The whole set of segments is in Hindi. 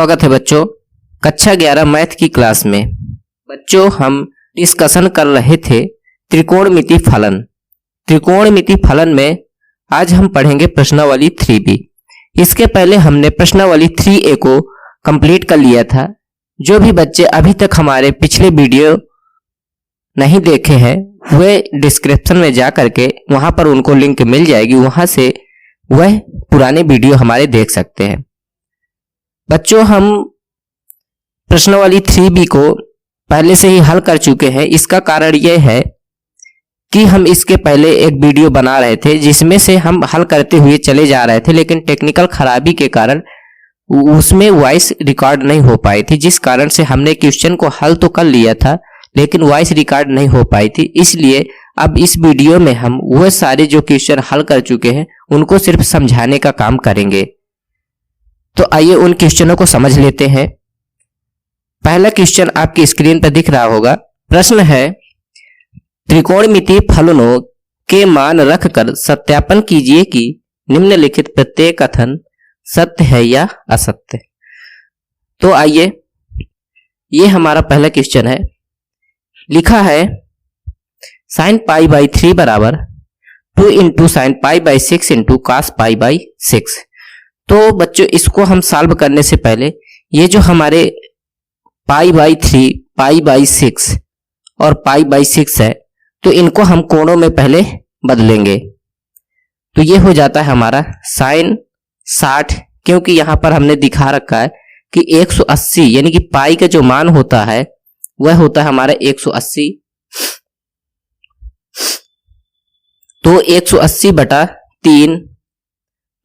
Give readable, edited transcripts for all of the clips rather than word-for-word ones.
स्वागत है बच्चों कक्षा 11 मैथ की क्लास में। बच्चों हम डिस्कशन कर रहे थे त्रिकोणमिति फलन। त्रिकोणमिति फलन में आज हम पढ़ेंगे प्रश्नावली 3B। इसके पहले हमने प्रश्नावली 3A को कंप्लीट कर लिया था। जो भी बच्चे अभी तक हमारे पिछले वीडियो नहीं देखे हैं वे डिस्क्रिप्शन में जा करके वहां पर उनको लिंक मिल जाएगी, वहां से वह पुराने वीडियो हमारे देख सकते हैं। बच्चों हम प्रश्नावली 3B को पहले से ही हल कर चुके हैं। इसका कारण यह है कि हम इसके पहले एक वीडियो बना रहे थे जिसमें से हम हल करते हुए चले जा रहे थे, लेकिन टेक्निकल खराबी के कारण उसमें वॉइस रिकॉर्ड नहीं हो पाई थी, जिस कारण से हमने क्वेश्चन को हल तो कर लिया था लेकिन वॉइस रिकॉर्ड नहीं हो पाई थी। इसलिए अब इस वीडियो में हम वह सारे जो क्वेश्चन हल कर चुके हैं उनको सिर्फ समझाने का काम करेंगे। तो आइए उन क्वेश्चनों को समझ लेते हैं। पहला क्वेश्चन आपकी स्क्रीन पर दिख रहा होगा। प्रश्न है त्रिकोणमितीय फलनों के मान रखकर सत्यापन कीजिए कि निम्नलिखित प्रत्येक कथन सत्य है या असत्य। तो आइए ये हमारा पहला क्वेश्चन है। लिखा है sin π/3 बराबर 2 इंटू साइन π/6 इंटू cos π/6। तो बच्चों इसको हम सॉल्व करने से पहले ये जो हमारे π/3 π/6 और π/6 है तो इनको हम कोणों में पहले बदलेंगे। तो ये हो जाता है हमारा sin 60, क्योंकि यहां पर हमने दिखा रखा है कि 180 यानी कि पाई का जो मान होता है वह होता है हमारा 180। तो 180 बटा 3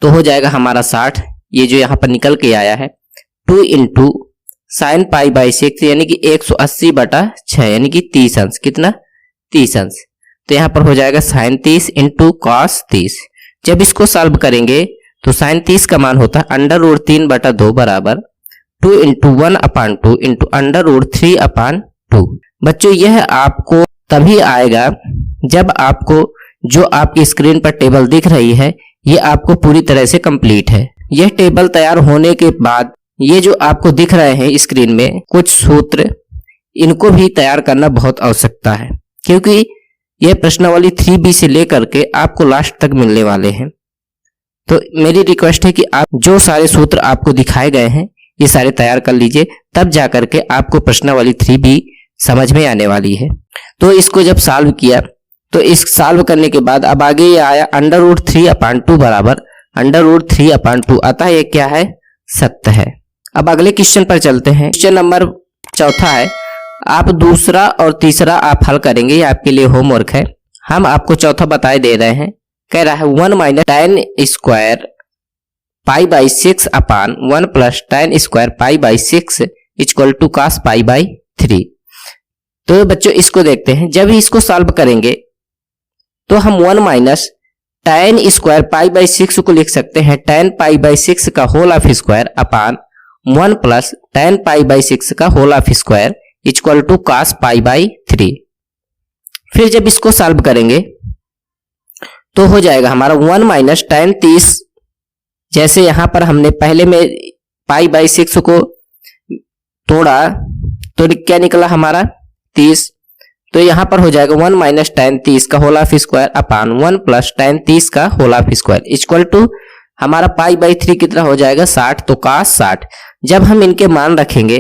तो हो जाएगा हमारा 60। ये जो यहां पर निकल के आया है 2 इंटू साइन π/6 यानी कि 180 बटा 6 यानी कि 30 अंश। कितना? 30 अंश। तो यहां पर हो जाएगा साइन 30 इंटू कॉस 30। जब इसको सॉल्व करेंगे तो साइन 30 का मान होता है √3 बटा 2 बराबर 2 इंटू 1/2 इंटू √3/2। बच्चों यह आपको तभी आएगा जब आपको जो आपकी स्क्रीन पर टेबल दिख रही है ये आपको पूरी तरह से कंप्लीट है। यह टेबल तैयार होने के बाद ये जो आपको दिख रहे हैं स्क्रीन में कुछ सूत्र, इनको भी तैयार करना बहुत आवश्यकता है, क्योंकि यह प्रश्नावली 3B से लेकर के आपको लास्ट तक मिलने वाले हैं। तो मेरी रिक्वेस्ट है कि आप जो सारे सूत्र आपको दिखाए गए हैं ये सारे तैयार कर लीजिए, तब जाकर के आपको प्रश्नावली 3B समझ में आने वाली है। तो इसको जब सॉल्व किया तो इस सॉल्व करने के बाद अब आगे ये आया √3/2 बराबर √3/2, अतः ये क्या है? सत्य है। अब अगले क्वेश्चन पर चलते हैं। क्वेश्चन नंबर 4 है। आप दूसरा और तीसरा आप हल करेंगे, ये आपके लिए होमवर्क है। हम आपको चौथा बताए दे रहे हैं। कह रहा है 1 - tan square π/6 upon 1 + tan square π/6 equal to cos π/3। तो बच्चों इसको देखते हैं। जब इसको सॉल्व करेंगे तो हम 1 - tan स्क्वायर π/6 को लिख सकते हैं tan π/6 का whole of square upon 1 + tan π/6 का whole of square equal to cos π/3। फिर जब इसको सॉल्व करेंगे तो हो जाएगा हमारा 1 - tan 30। जैसे यहां पर हमने पहले में π/6 को तोड़ा तो क्या निकला हमारा 30। तो यहां पर हो जाएगा 1 - tan 30 का whole of square upon 1 + tan 30 का whole of square equal to हमारा π/3 कितना हो जाएगा 60। तो cos 60। जब हम इनके मान रखेंगे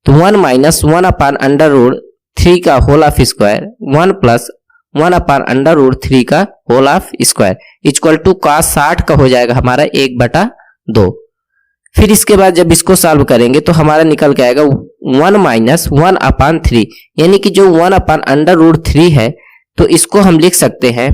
तो 1 - 1/√3 का होल ऑफ स्क्वायर 1 + 1/√3 का whole of square equal to cos 60 का हो जाएगा हमारा 1/2। फिर इसके बाद जब इसको सॉल्व करेंगे तो हमारा निकल के आएगा 1 - 1/3 यानी कि जो 1/√3 है तो इसको हम लिख सकते हैं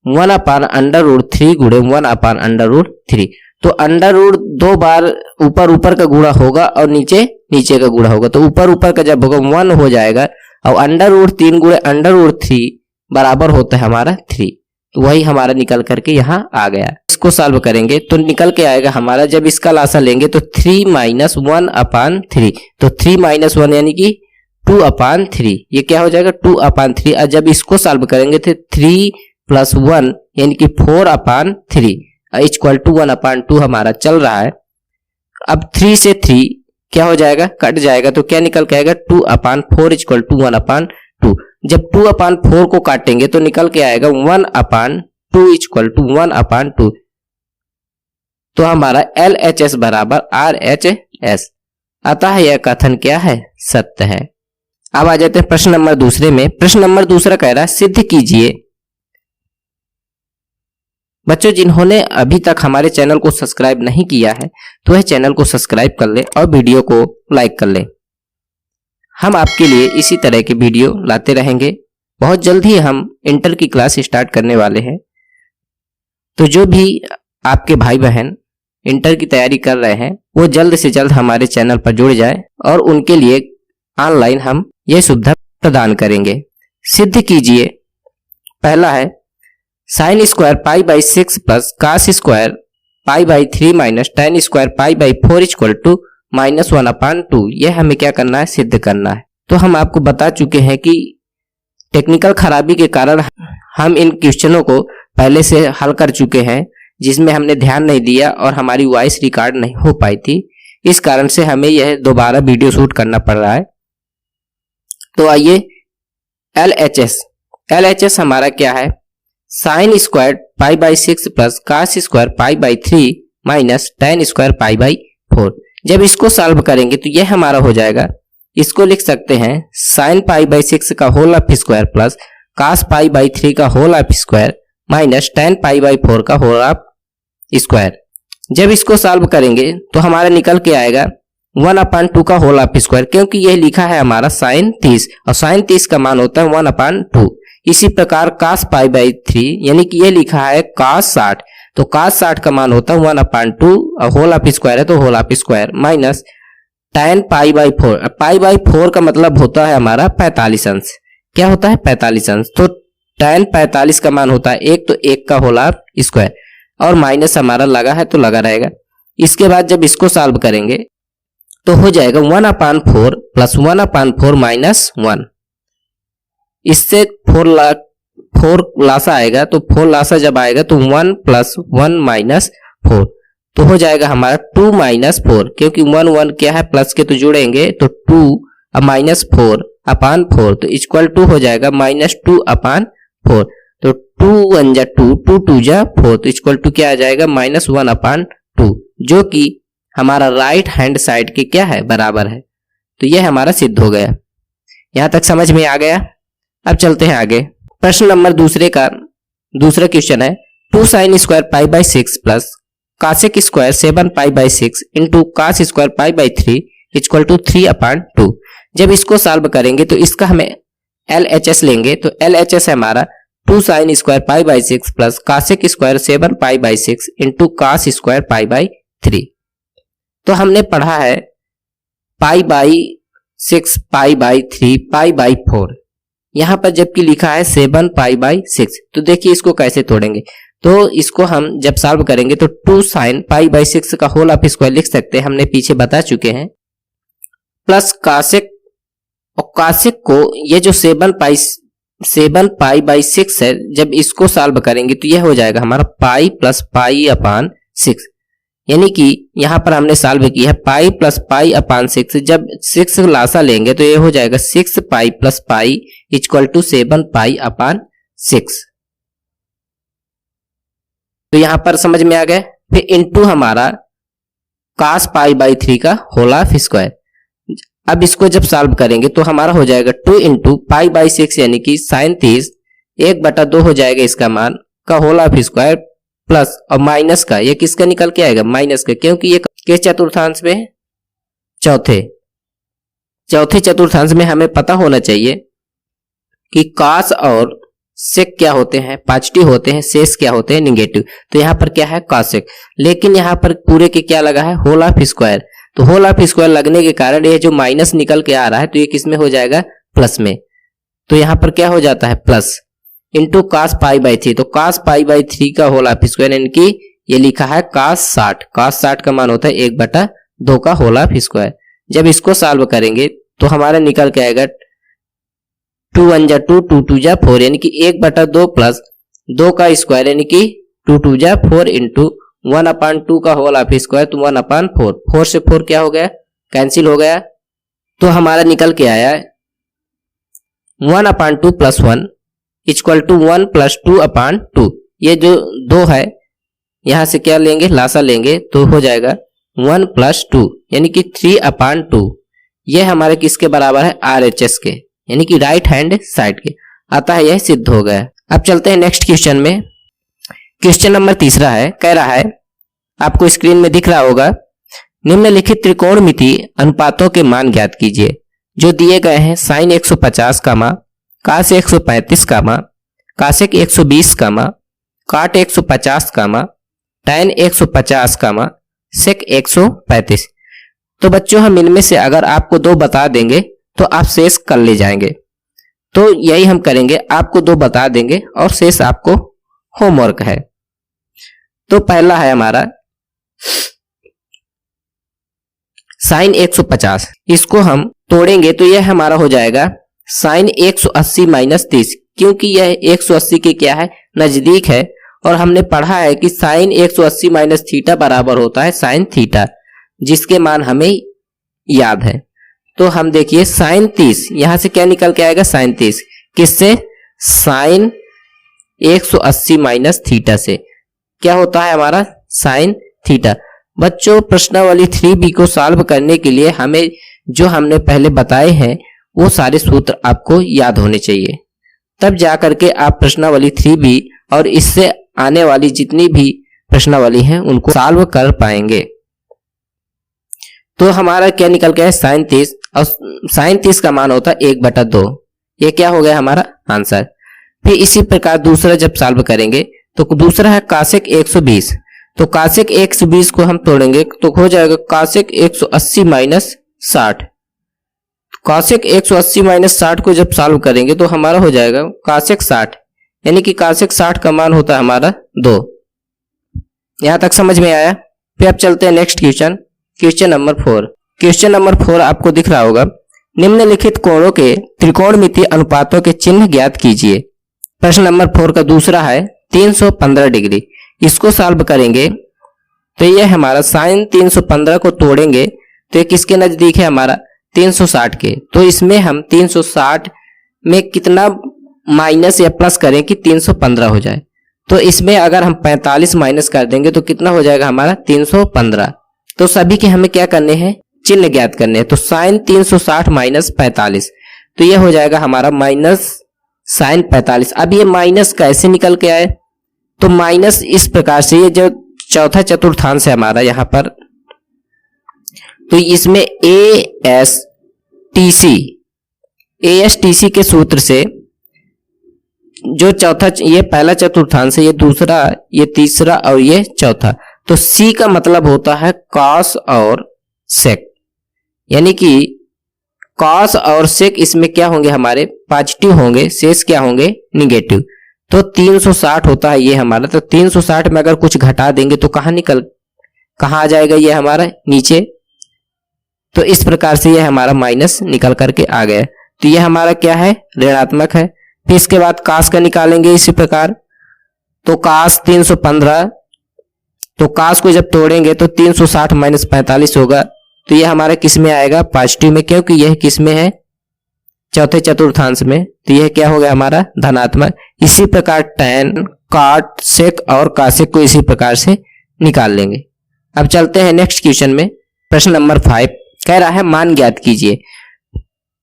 1/√3 गुणे 1/√3। तो अंडर दो बार ऊपर का गुणा होगा और नीचे का गुणा होगा। तो ऊपर का जब होगा 1 हो जाएगा और √3 गुणे √3 बराबर होता है हमारा 3। तो वही हमारा निकल करके यहाँ आ गया। इसको सॉल्व करेंगे तो निकल के आएगा हमारा, जब इसका लासा लेंगे तो 3 - 1/3। तो 3 - 1 यानी कि 2/3। ये क्या हो जाएगा 2/3। और जब इसको सॉल्व करेंगे तो 3 + 1 यानी कि 4/3 इक्वल टू 1/2 हमारा चल रहा है। अब 3 से 3 क्या हो जाएगा, कट जाएगा, तो क्या निकल के आएगा 2/4 इक्वल टू 1/2। जब 2/4 को काटेंगे तो निकल के आएगा 1/2 इक्वल टू 1/2। तो हमारा LHS बराबर RHS, अतः यह कथन क्या है, सत्य है। अब आ जाते हैं प्रश्न नंबर दूसरे में। प्रश्न नंबर दूसरा कह रहा है सिद्ध कीजिए। बच्चों जिन्होंने अभी तक हमारे चैनल को सब्सक्राइब नहीं किया है तो वह चैनल को सब्सक्राइब कर ले और वीडियो को लाइक कर ले। हम आपके लिए इसी तरह के वीडियो लाते रहेंगे। बहुत जल्द ही हम इंटर की क्लास स्टार्ट करने वाले हैं, तो जो भी आपके भाई बहन इंटर की तैयारी कर रहे हैं वो जल्द से जल्द हमारे चैनल पर जुड़ जाए और उनके लिए ऑनलाइन हम ये सुविधा प्रदान करेंगे। सिद्ध कीजिए। पहला है sine square pi by 6 plus cos square pi by 3 minus tan square pi by 4 equal to -1/2। यह हमें क्या करना है, सिद्ध करना है। तो हम आपको बता चुके हैं कि टेक्निकल खराबी के कारण हम इन क्वेश्चनों को पहले से हल कर चुके हैं, जिसमें हमने ध्यान नहीं दिया और हमारी वॉइस रिकॉर्ड नहीं हो पाई थी। इस कारण से हमें यह दोबारा वीडियो शूट करना पड़ रहा है। तो आइए LHS हमारा क्या है, sine square pi by 6 plus cos square pi by 3 minus tan square pi by 4। जब इसको सॉल्व करेंगे तो यह हमारा हो जाएगा, इसको लिख सकते हैं साइन पाई बाई 6 का whole of square plus cos pi by 3 का whole of square minus tan pi by 4 का होल ऑफ स्क्वायर। जब इसको सॉल्व करेंगे तो हमारा निकल के आएगा 1/2 का होल ऑफ स्क्वायर, क्योंकि यह लिखा है हमारा साइन 30 और साइन 30 का मान होता है 1/2। इसी प्रकार कास पाई बाई 3 यानी कि यह लिखा है कास 60, तो कास 60 का मान होता है 1/2 और होल ऑफ स्क्वायर है तो whole of square minus tan pi by 4। Pi by 4 का मतलब होता है हमारा 45 अंश। क्या होता है, 45 अंश। तो टेन 45 का मान होता है 1, तो 1 का होल ऑफ स्क्वायर और माइनस हमारा लगा है तो लगा रहेगा। इसके बाद जब इसको सॉल्व करेंगे तो हो जाएगा 1/4 प्लस 1/4 माइनस 1। इससे 4 लासा आएगा, तो 4 लासा जब आएगा तो 1 प्लस 1 माइनस 4, तो हो जाएगा हमारा 2 माइनस 4, क्योंकि 1 क्या है प्लस के तो जुड़ेंगे तो 2 माइनस 4/4, तो इक्वल टू हो जाएगा -2/4। तो 2 1 जा 2, 2 2 जा 4, तो इक्वल टू क्या आ जाएगा -1/2, जो कि हमारा राइट हैंड साइड के क्या है, बराबर है। तो यह हमारा सिद्ध हो गया। यहां तक समझ में आ गया। अब चलते हैं आगे। प्रश्न नंबर दूसरे का दूसरा क्वेश्चन है 2 sine square pi by 6 plus cosec square 7 pi by 6 into cos square pi by 3 equal to 3/2। जब इसको सॉल्व करेंगे तो इसका हमें LHS लेंगे, तो LHS है हमारा 2 sine square pi by 6 plus cosec square 7 pi by 6 into cos square pi by 3। तो हमने पढ़ा है pi by 6 pi by 3 pi by 4, यहां पर जबकि लिखा है 7 पाई बाई 6। तो देखिए इसको कैसे तोड़ेंगे। तो इसको हम जब सॉल्व करेंगे तो 2 साइन पाई बाई 6 का होल ऑफ स्क्वायर लिख सकते हैं, हमने पीछे बता चुके हैं, प्लस कासेक, और कासेक को ये जो 7 पाई बाई 6 है, जब इसको सॉल्व करेंगे तो यह हो जाएगा हमारा पाई प्लस पाई अपान 6, यानी कि यहां पर हमने सॉल्व किया है पाई प्लस पाई अपान 6। जब 6 लासा लेंगे तो ये हो जाएगा 6 pi plus pi equal to 7 pi upon 6। तो यहां पर समझ में आ गया। फिर इनटू हमारा कास पाई बाई 3 का होल ऑफ स्क्वायर। अब इसको जब सॉल्व करेंगे तो हमारा हो जाएगा 2 इंटू पाई बाई 6 यानी कि साइन 30 1/2 हो जाएगा इसका मान का होल ऑफ स्क्वायर प्लस और माइनस का, ये किसका निकल के आएगा, माइनस का, क्योंकि ये किस चतुर्थांश में, चौथे चतुर्थांश में हमें पता होना चाहिए कि कास और सेक क्या होते हैं, पॉजिटिव होते हैं, शेष क्या होते हैं, निगेटिव। तो यहाँ पर क्या है कासेक, लेकिन यहाँ पर पूरे के क्या लगा है, होल ऑफ स्क्वायर। तो होल ऑफ स्क्वायर लगने के कारण ये जो माइनस निकल के आ रहा है तो ये किस में हो जाएगा, प्लस में। तो यहाँ पर क्या हो जाता है, plus into cos pi by 3। तो कास पाई बाई 3 का होल ऑफ स्क्वायर यानी कि ये लिखा है कास 60। कास 60 का मान होता है 1/2 का होल ऑफ स्क्वायर। जब इसको सॉल्व करेंगे तो हमारा निकल के आएगा 2 1 जा 2, 2 2 जा 4 यानी कि 1/2 प्लस 2 का स्क्वायर यानी कि 2 2 जा 4 इंटू 1/2 का होल ऑफ स्क्वायर, तो 1/4। 4 से 4 क्या हो गया, कैंसिल हो गया, तो हमारा निकल के आया 1/2 + 1 = 1 + 2/2। ये जो 2 है यहां से क्या लेंगे, लासा लेंगे, तो हो जाएगा 1 + 2 यानी कि 3/2। ये हमारे किसके बराबर है, RHS के, यानी कि राइट हैंड साइड के। अतः यह सिद्ध हो गया। अब चलते हैं नेक्स्ट क्वेश्चन में। क्वेश्चन नंबर 3 है, कह रहा है, आपको स्क्रीन में दिख रहा होगा, निम्नलिखित त्रिकोणमिति अनुपातों के मान ज्ञात कीजिए जो दिए गए हैं। sin 150, cos 135, cosec 120, cot 150, tan 150, sec 135। तो बच्चों हम इनमें से अगर आपको 2 बता देंगे तो आप शेष कर ले जाएंगे। तो यही हम करेंगे, आपको 2 बता देंगे और शेष आपको होमवर्क है। तो पहला है हमारा sin 150, इसको हम तोड़ेंगे तो यह हमारा हो जाएगा sin 180 - 30, क्योंकि यह 180 के क्या है, नजदीक है। और हमने पढ़ा है कि sin 180 - थीटा बराबर होता है sin थीटा, जिसके मान हमें याद है। तो हम देखिए sin 30, यहां से क्या निकल के आएगा, sin 30 किससे, sin 180 - थीटा से क्या होता है हमारा sin थीटा। बच्चों प्रश्नावली 3B को सॉल्व करने के लिए हमें जो हमने पहले बताए हैं वो सारे सूत्र आपको याद होने चाहिए, तब जाकर के आप प्रश्नावली 3B और इससे आने वाली जितनी भी प्रश्नावली हैं उनको सॉल्व कर पाएंगे। तो हमारा क्या निकल गया है, sin 30, और sin 30 का मान होता है 1/2। ये क्या हो गया हमारा आंसर। फिर इसी प्रकार दूसरा जब सॉल्व करेंगे तो दूसरा है cosec 120, तो cosec 120 को हम तोड़ेंगे तो हो जाएगा cosec 180 - 60। cosec 180 - 60 को जब सॉल्व करेंगे तो हमारा हो जाएगा cosec 60, यानी कि cosec 60 का मान होता है हमारा 2। यहां तक समझ में आया। फिर अब चलते हैं next question, question number 4। Question number 4 आपको दिख रहा होगा, निम्नलिखित कोणों के त्रिकोणमितीय अनुपातों के चिन्ह ज्ञात कीजिए। प्रश्न नंबर 4 का दूसरा है 315 डिग्री। इसको सॉल्व करेंगे तो ये हमारा sin 315 को तोड़ेंगे तो ये किसके नजदीक है, हमारा 360 के। तो इसमें हम 360 में कितना माइनस या प्लस करें कि 315 हो जाए। तो इसमें अगर हम 45 माइनस कर देंगे तो कितना हो जाएगा हमारा 315। तो सभी के हमें क्या करने हैं, चिन्ह ज्ञात करने हैं। तो sin 360 - 45, तो ये हो जाएगा हमारा माइनस sin 45। अब ये माइनस कैसे निकल के आए, तो माइनस इस प्रकार से, ये जो चौथा चतुर्थांश है हमारा यहाँ पर, तो इसमें ASTC के सूत्र से जो चौथा, ये पहला चतुर्थांश है, ये दूसरा, ये तीसरा और ये चौथा, तो C का मतलब होता है cos और sec, यानी कि cos और sec इसमें क्या होंगे, हमारे पॉजिटिव होंगे, शेष क्या होंगे, निगेटिव। तो 360 होता है ये हमारा। तो 360 में अगर कुछ घटा देंगे तो कहाँ आ जाएगा, ये हमारा नीचे। तो इस प्रकार से ये हमारा माइनस निकल करके आ गया। तो ये हमारा क्या है, ऋणात्मक है। फिर इसके बाद cos का निकालेंगे इसी प्रकार, तो cos 315, तो cos को जब तोड़ेंगे तो 360 - 45 होगा। तो ये हमारा किस में आएगा, पॉजिटिव में, क्योंकि यह किस में है, चौथे चतुर्थांश में। तो यह क्या हो गया हमारा धनात्मक। इसी प्रकार tan, cot, sec और cosec को इसी प्रकार से निकाल लेंगे। अब चलते हैं नेक्स्ट क्वेश्चन में। प्रश्न नंबर 5 कह रहा है मान ज्ञात कीजिए।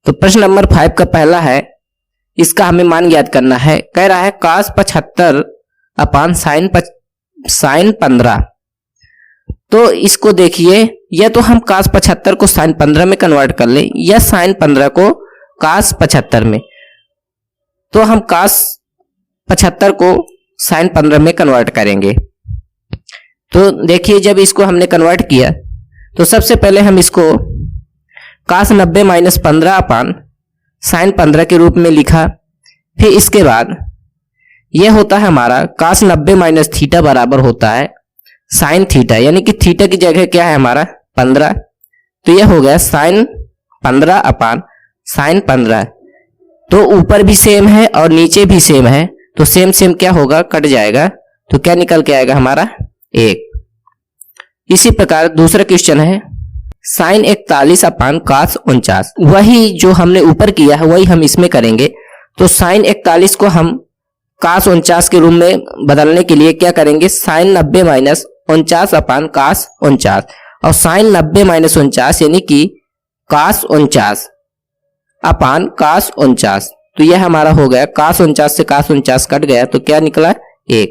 तो प्रश्न नंबर 5 का पहला है, इसका हमें मान ज्ञात करना है। कह रहा है cos 75 अपान sin 15। तो इसको देखिए, या तो हम cos 75 को sin 15 में कन्वर्ट कर ले, या sin 15 को cos 75 में। तो हम cos 75 को sin 15 में कन्वर्ट करेंगे। तो देखिए जब इसको हमने कन्वर्ट किया तो सबसे पहले हम इसको cos 90 - 15 अपान sin 15 के रूप में लिखा। फिर इसके बाद यह होता है हमारा cos 90 - थीटा बराबर होता है sin थीटा, यानी कि थीटा की जगह क्या है हमारा 15। तो यह हो गया sin 15 अपान sin 15। तो ऊपर भी सेम है और नीचे भी सेम है, तो सेम सेम क्या होगा, कट जाएगा। तो क्या निकल के आएगा हमारा 1। इसी प्रकार दूसरा क्वेश्चन है साइन 41 अपान cos 49। वही जो हमने ऊपर किया है वही हम इसमें करेंगे। तो साइन 41 को हम cos 49 के रूप में बदलने के लिए क्या करेंगे, साइन 90 माइनस 49 अपान cos 49, और साइन 90 माइनस 49 यानी कि cos 49 अपान cos 49। तो यह हमारा हो गया, cos 49 से cos 49 कट गया तो क्या निकला 1।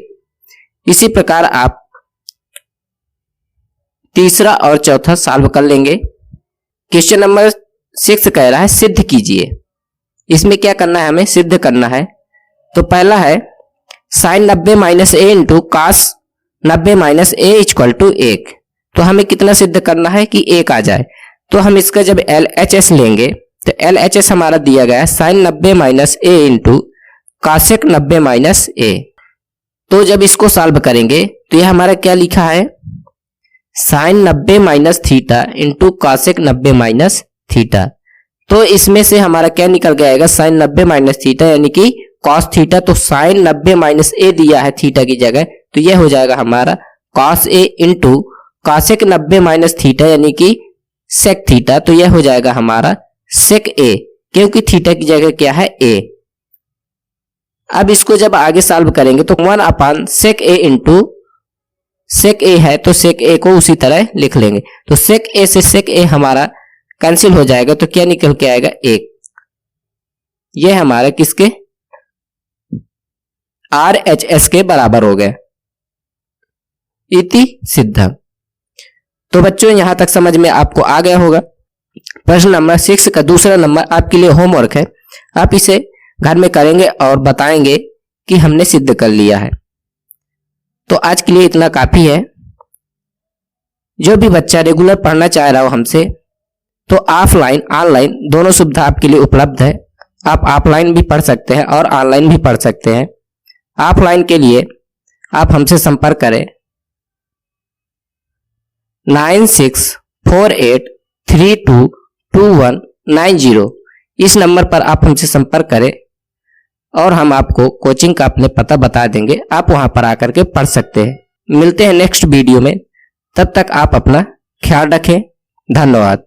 इसी प्रकार आप तीसरा और चौथा सॉल्व कर लेंगे। क्वेश्चन नंबर 6 कह रहा है सिद्ध कीजिए। इसमें क्या करना है, हमें सिद्ध करना है। तो पहला है sine 90 minus A into cos 90 minus A equal to 1। तो हमें कितना सिद्ध करना है कि 1 आ जाए। तो हम इसका जब LHS लेंगे तो LHS हमारा दिया गया है sine 90 minus A into cosec 90 minus ए। तो जब इसको सॉल्व करेंगे तो यह हमारा क्या लिखा है, sine 90 minus theta into cosec 90 minus theta. तो इसमें से हमारा क्या निकल के आएगा, साइन 90 माइनस थीटा यानी कि कॉस थीटा। तो साइन 90 माइनस ए दिया है थीटा की जगह, तो यह हो जाएगा हमारा cos A into cosec 90 minus theta यानी कि सेक थीटा। तो यह हो जाएगा हमारा सेक ए, क्योंकि थीटा की जगह क्या है ए। अब इसको जब आगे सॉल्व करेंगे तो 1 अपान सेक ए इंटू सेक ए है तो सेक ए को उसी तरह लिख लेंगे। तो सेक ए से सेक ए हमारा कैंसिल हो जाएगा तो क्या निकल के आएगा 1। यह हमारा किसके RHS के बराबर हो गया। इति सिद्धम। तो बच्चों यहां तक समझ में आपको आ गया होगा। प्रश्न नंबर 6 का दूसरा नंबर आपके लिए होमवर्क है। आप इसे घर में करेंगे और बताएंगे कि हमने सिद्ध कर लिया है। तो आज के लिए इतना काफी है। जो भी बच्चा रेगुलर पढ़ना चाह रहा हो हमसे, तो ऑफलाइन ऑनलाइन दोनों सुविधा आपके लिए उपलब्ध है। आप ऑफलाइन भी पढ़ सकते हैं और ऑनलाइन भी पढ़ सकते हैं। ऑफलाइन के लिए आप हमसे संपर्क करें 9648322190। इस नंबर पर आप हमसे संपर्क करें और हम आपको कोचिंग का अपने पता बता देंगे। आप वहां पर आकर के पढ़ सकते हैं। मिलते हैं नेक्स्ट वीडियो में, तब तक आप अपना ख्याल रखें। धन्यवाद।